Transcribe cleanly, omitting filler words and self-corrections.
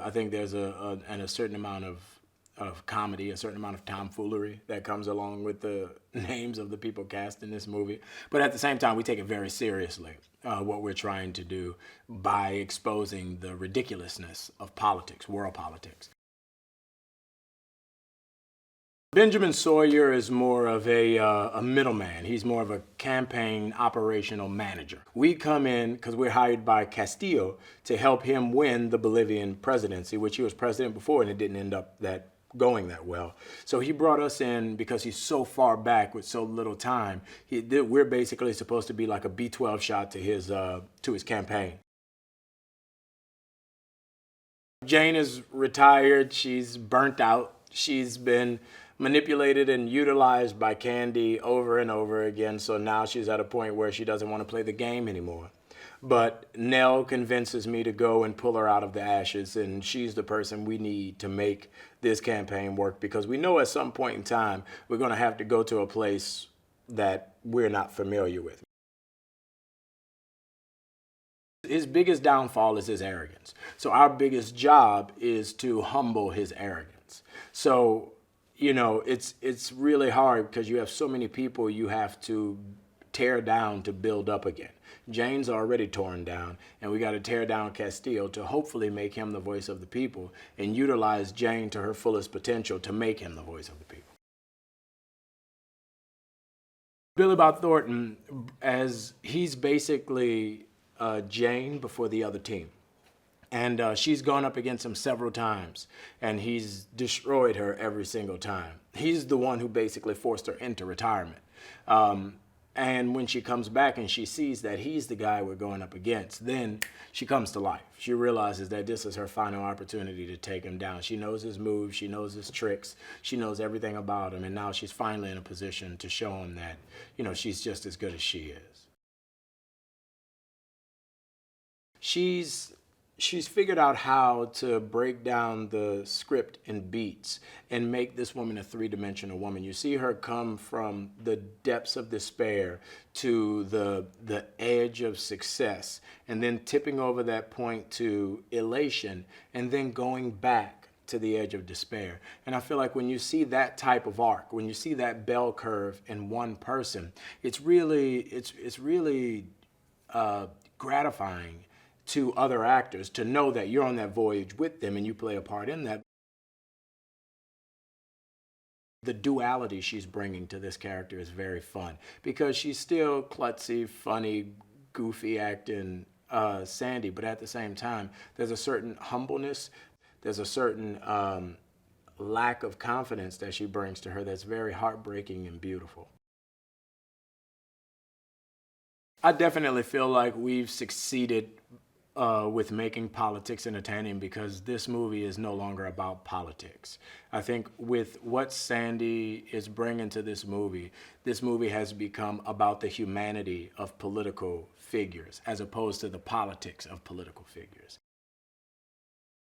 I think there's a certain amount of comedy, a certain amount of tomfoolery that comes along with the names of the people cast in this movie. But at the same time, we take it very seriously, what we're trying to do by exposing the ridiculousness of politics, world politics. Benjamin Sawyer is more of a middleman. He's more of a campaign operational manager. We come in because we're hired by Castillo to help him win the Bolivian presidency, which he was president before, and it didn't end up going that well. So he brought us in because he's so far back with so little time. We're basically supposed to be like a B-12 shot to his campaign. Jane is retired. She's burnt out. She's been manipulated and utilized by Candy over and over again. So now she's at a point where she doesn't want to play the game anymore. But Nell convinces me to go and pull her out of the ashes, and she's the person we need to make this campaign work, because we know at some point in time we're going to have to go to a place that we're not familiar with. His biggest downfall is his arrogance. So our biggest job is to humble his arrogance. So, you know, it's really hard because you have so many people you have to tear down to build up again. Jane's already torn down, and we got to tear down Castillo to hopefully make him the voice of the people and utilize Jane to her fullest potential to make him the voice of the people. Billy Bob Thornton, as he's basically Jane before the other team. And she's gone up against him several times, and he's destroyed her every single time. He's the one who basically forced her into retirement. And when she comes back and she sees that he's the guy we're going up against, then she comes to life. She realizes that this is her final opportunity to take him down. She knows his moves, she knows his tricks, she knows everything about him, and now she's finally in a position to show him that, you know, she's just as good as she is. She's figured out how to break down the script in beats and make this woman a three-dimensional woman. You see her come from the depths of despair to the edge of success, and then tipping over that point to elation, and then going back to the edge of despair. And I feel like when you see that type of arc, when you see that bell curve in one person, it's really gratifying to other actors to know that you're on that voyage with them and you play a part in that. The duality she's bringing to this character is very fun because she's still klutzy, funny, goofy acting Sandy, but at the same time, there's a certain humbleness, there's a certain lack of confidence that she brings to her that's very heartbreaking and beautiful. I definitely feel like we've succeeded with making politics entertaining because this movie is no longer about politics. I think with what Sandy is bringing to this movie has become about the humanity of political figures as opposed to the politics of political figures.